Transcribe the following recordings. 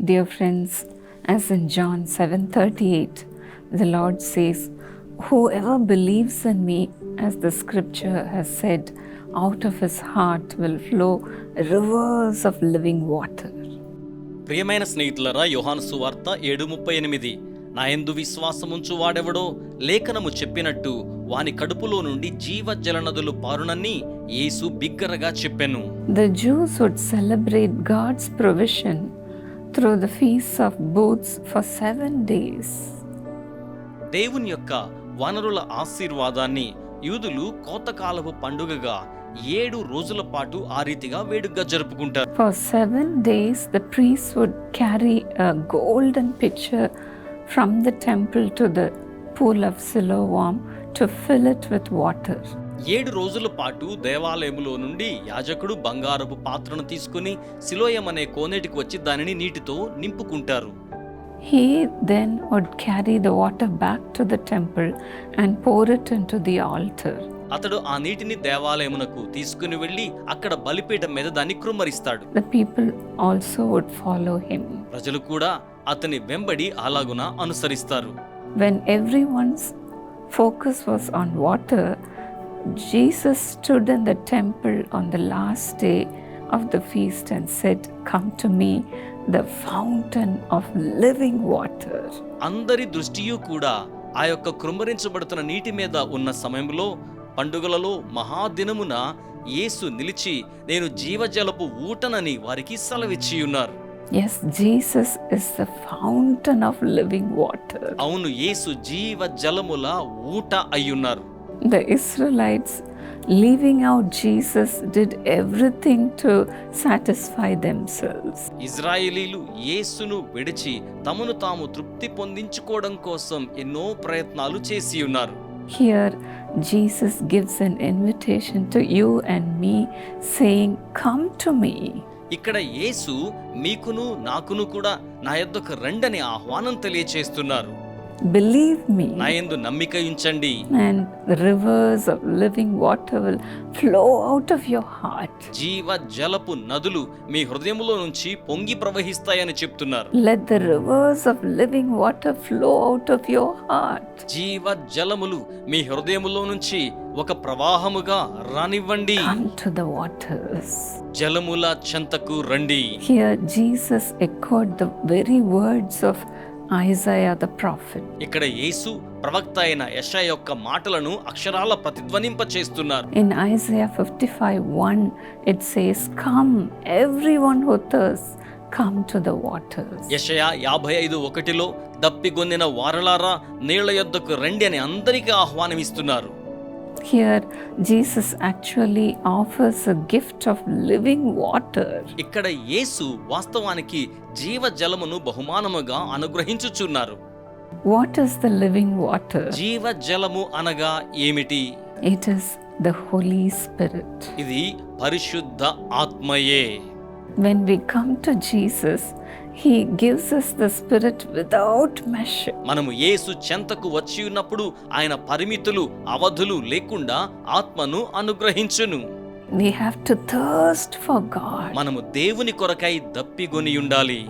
Dear friends, as in John 7:38, the Lord says, "Whoever believes in me, as the scripture has said, out of his heart will flow rivers of living water." ప్రియమైన స్నేహితులరా, యోహాను సువార్త 7:38, నా యందు విశ్వాసముంచు వాడెవడో లేఖనము చెప్పినట్టు వాని కడుపులో నుండి జీవజల నదులు పారునని యేసు బిగ్గరగా చెప్పెను. The Jews would celebrate God's provision through the feasts of booths for 7 days. దేవుని యొక్క వనరుల ఆశీర్వాదాన్ని యూదులు కోతకాలపు పండుగగా 7 రోజుల పాటు ఆ రీతిగా వేడుకగా జరుపుకుంటారు. For 7 days, the priests would carry a golden pitcher from the temple to the pool of Siloam to fill it with water. 7 రోజుల పాటు దేవాలయములో నుండి యాజకుడు బంగారపు పాత్రను తీసుకుని సిలోయం అనే కోనేటికి వచ్చి దానిని నీటితో నింపుకుంటారు. He then would carry the water back to the temple and pour it into the altar. అతడు ఆ నీటిని దేవాలయమునకు తీసుకుని వెళ్లి అక్కడ బలిపీఠం మీద దాన్ని కృమ్మరిస్తాడు. The people also would follow him. ప్రజలు కూడా అతని వెంబడి అలాగున అనుసరిస్తారు. When everyone's focus was on water, Jesus stood in the temple on the last day of the feast and said, "Come to me, the fountain of living water." అందరి దృష్టియు కూడా ఆ యొక్క కృమ్మరించబడుతున్న నీటి మీద ఉన్న సమయంలో, పండుగలలో మహాదినమున యేసు నిలిచి, నేను జీవజలపు ఊటనని వారికి సెలవిచ్చి ఉన్నారు. Yes, Jesus is the fountain of living water. అవును, యేసు జీవజలముల ఊట అయ్యున్నారు. The Israelites, leaving out Jesus, did everything to satisfy themselves. ఇజ్రాయేలీలు యేసును విడిచి తమను తాము తృప్తి పొందించుకోవడం కోసం ఎన్నో ప్రయత్నాలు చేసి ఉన్నారు. Here, Jesus gives an invitation to you and me, saying, "Come to me." ఇక్కడ యేసు మీకును నాకును కూడా నా యొద్దకు రండని ఆహ్వానం తెలియచేస్తున్నారు. Believe me, నా యందు నమ్మిక ఉంచండి, and the rivers of living water will flow out of your heart. జీవ జలపు నదులు మీ హృదయములో నుంచి పొంగి ప్రవహిస్తాయని చెప్తున్నారు. Let the rivers of living water flow out of your heart. జీవ జలములు మీ హృదయములో నుంచి ఒక ప్రవాహముగా రానివ్వండి. Come to the waters. జలముల చెంతకు రండి. Here Jesus echoed the very words of Isaiah the prophet. ఇక్కడ యేసు ప్రవక్త అయిన యెషయా యొక్క మాటలను అక్షరాల ప్రతిధ్వనింప చేస్తున్నారు. In Isaiah 55:1 it says, "Come, everyone who thirsts, come to the waters." యెషయా 55:1 దప్పిగొందిన వారలారా నీళ్ల యొద్దకు రండి అని అందరికీ ఆహ్వానమిస్తున్నారు. Here Jesus actually offers a gift of living water. ఇక్కడ యేసు వాస్తవానికి జీవజలమును బహుమానముగా అనుగ్రహించుచున్నారు. What is the living water? జీవజలము అనగా ఏమిటి? It is the Holy Spirit. ఇది పరిశుద్ధ ఆత్మయే. When we come to Jesus, He gives us the Spirit without measure. మనము యేసు చెంతకు వచ్చి ఉన్నప్పుడు ఆయన పరిమితులు అవధులు లేకుండా ఆత్మను అనుగ్రహించును. We have to thirst for God. మనము దేవుని కొరకై దప్పిగొని ఉండాలి.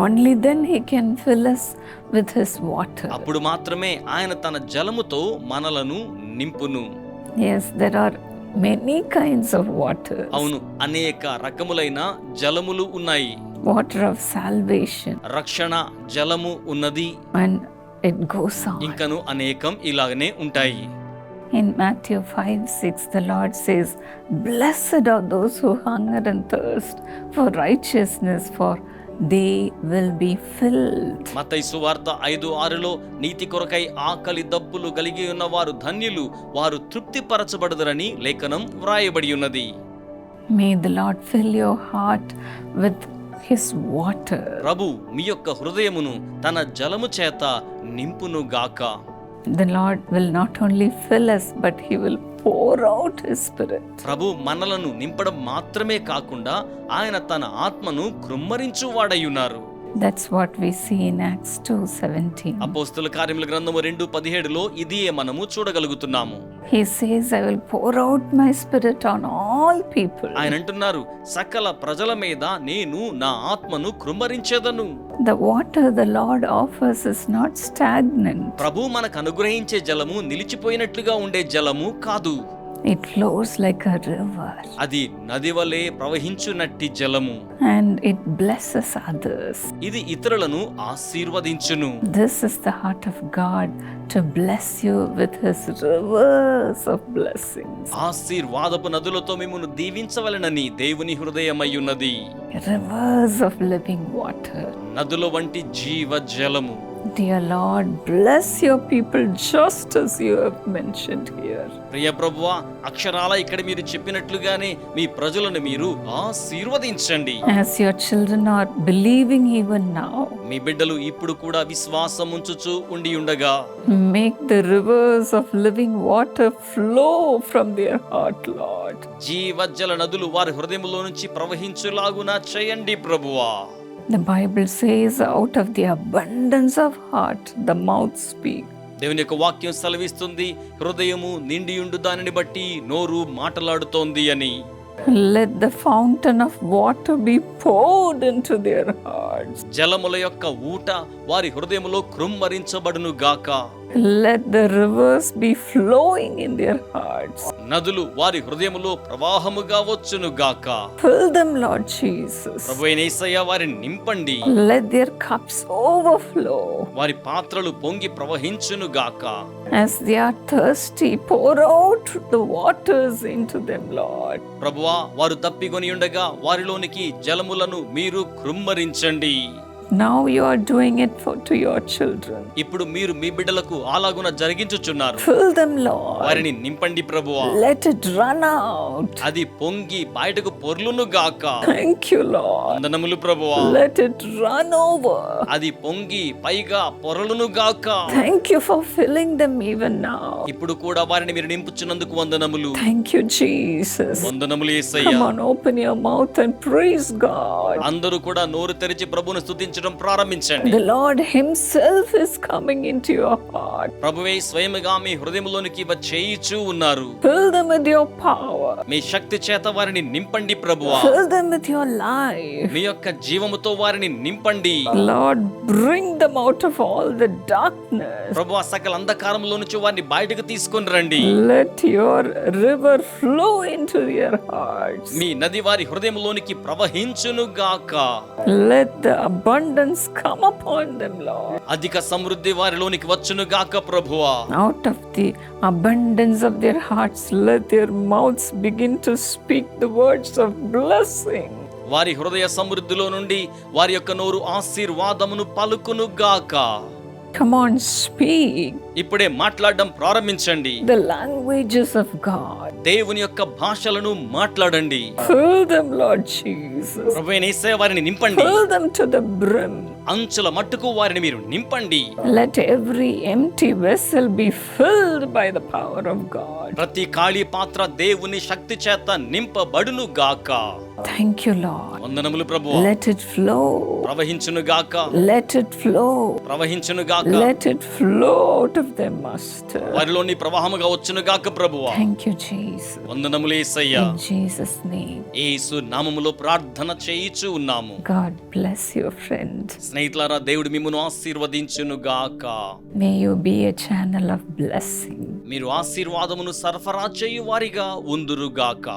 Only then He can fill us with His water. అప్పుడు మాత్రమే ఆయన తన జలముతో మనలను నింపును. Yes, there are many kinds of water. అవును, అనేక రకములైన జలములు ఉన్నాయి. Water of salvation, రక్షణ జలము ఉన్నది. and it goes on. ఇంకను అనేకం ఇలాగనే ఉంటాయి. In Matthew 5:6, the Lord says, "Blessed are those who hunger and thirst for righteousness, for they will be filled." మత్తయి సువార్త 5:6 నీతి కొరకై ఆకలి దప్పులు కలిగి ఉన్న వారు ధన్యులు, వారు తృప్తి పరచబడుదురని లేఖనం వ్రాయబడి ఉన్నది. May the Lord fill your heart with His water. ప్రభు మీ యొక్క హృదయమును తన జలము చేత నింపును గాక. The Lord will not only fill us, but He will pour out His Spirit. ప్రభు మనలను నింపడం మాత్రమే కాకుండా ఆయన తన ఆత్మను కృమ్మరించువాడై ఉన్నారు. That's what we see in Acts 2:17. అపోస్తల కార్యముల గ్రంథము 2:17లో ఇదియే మనము చూడగలుగుతున్నాము. He says, I will pour out my spirit on all people. ఆయన అంటున్నారు, సకల ప్రజల మీద నేను నా ఆత్మను కృమ్మరించేదను. The water the Lord offers is not stagnant. ప్రభు మనకు అనుగ్రహించే జలము నిలిచిపోయినట్లుగా ఉండే జలము కాదు. It flows like a river. అది నది వలె ప్రవహించునట్టి జలము. And it blesses others. ఇది ఇతరులను ఆశీర్వదించును. This is the heart of God, to bless you with his rivers of blessings. ఆశీర్వాదపు నదులతో మిమ్మును దీవించవలెనని దేవుని హృదయమయ్యున్నది. Rivers of living water. నదుల వంటి జీవ జలము. Dear Lord, bless your people just as you have mentioned here. ప్రియ ప్రభువా, అక్షరాల ఇక్కడ మీరు చెప్పినట్లుగానే మీ ప్రజలను మీరు ఆశీర్వదించండి. As your children are believing even now, మీ బిడ్డలు ఇప్పుడు కూడా విశ్వాసం ఉంచుచు ఉండి ఉండగా make the rivers of living water flow from their heart, Lord. జీవజల నదులు వారి హృదయములో నుంచి ప్రవహించులాగున చేయండి ప్రభువా. The Bible says, out of the abundance of heart, the mouth speaks. దేవుని యొక్క వాక్యం సెలవిస్తుంది, హృదయము నిండియుండు దానిని బట్టి నోరు మాటలాడుతోంది అని. Let the fountain of water be poured into their hearts. జలముల యొక్క ఊట వారి హృదయములో కృమ్మరించబడును గాక. Let the rivers be flowing in their hearts. నదులు వారి హృదయములో ప్రవాహముగా వచ్చును గాక. Fill them, Lord Jesus. ప్రభువైన యేసయ్య, వారిని నింపండి. Let their cups overflow. వారి పాత్రలు పొంగి ప్రవహించును గాక. As they are thirsty, pour out the waters into them, Lord. ప్రభువా, వారు తప్పికొని ఉండగా వారిలోనికి జలములను మీరు కృమ్మరించండి. Now you are doing it to your children. ఇప్పుడు మీరు మీ బిడ్డలకు అలాగున జరిగించుచున్నారు. Fill them, Lord. వారిని నింపండి ప్రభువా. Let it run out. అది పొంగి బయటకు పొర్లును గాక. Thank you, Lord. వందనములు ప్రభువా. Let it run over. అది పొంగి పైగా పొరలును గాక. Thank you for filling them even now. ఇప్పుడు కూడా వారిని మీరు నింపుచున్నందుకు వందనములు. Thank you, Jesus. వందనములు యేసయ్య. Come on, open your mouth and praise God. అందరూ కూడా నోరు తెరిచి ప్రభువును స్తుతించడం ప్రారంభించండి. The Lord himself is coming into your heart. ప్రభువే స్వయముగా మీ హృదయములోనికి వచ్చేయిచూ ఉన్నారు. Fill them with your power. మీ శక్తి చేత వారిని నింపండి ప్రభువా. Fill them with your life. మీ యొక్క జీవముతో వారిని నింపండి. Lord, bring them out of all the darkness. ప్రభువా, సకల అంధకారములో నుంచి వారిని బయటకు తీసుకొని రండి. Let your river flow into their hearts. మీ నది వారి హృదయములోనికి ప్రవహించును గాక. Let the abundance come upon them, Lord. అధిక సమృద్ధి వారిలోనికి వచ్చును గాక ప్రభువా. Out of the abundance of their hearts, let their mouths begin to speak the words of blessing. వారి హృదయ సమృద్ధిలో నుండి వారి యొక్క నోరు ఆశీర్వాదమును పలుకును గాక. Come on, speak ఇప్పుడే మాట్లాడడం ప్రారంభించండి. the languages of God. దేవుని యొక్క భాషలను మాట్లాడండి. Fill them, Lord Jesus. ప్రభువైన యేసయ్య, వారిని నింపండి. Fill them to the brim. అంచుల మట్టుకు వారిని మీరు నింపండి. Let every empty vessel be filled by the power of God. ప్రతి ఖాళీ పాత్ర దేవుని శక్తి చేత నింపబడును గాక. Thank you, Lord. వందనములు ప్రభువా. Let it flow. ప్రవహించును గాక. Let it flow. ప్రవహించును గాక. Let it flow out of them, Master. వారిలోని ప్రవాహముగా వచ్చును గాక ప్రభువా. Thank you, Jesus. వందనములు యేసయ్య. In Jesus' name. యేసు నామములో ప్రార్థన చేయిచు ఉన్నాము. God bless you, friend. స్నేహితులారా, దేవుడు మిమ్మును ఆశీర్వదించును గాక. May you be a channel of blessing. మీరు ఆశీర్వాదమును సరఫరా చేయు వారిగా ఉందురు గాక.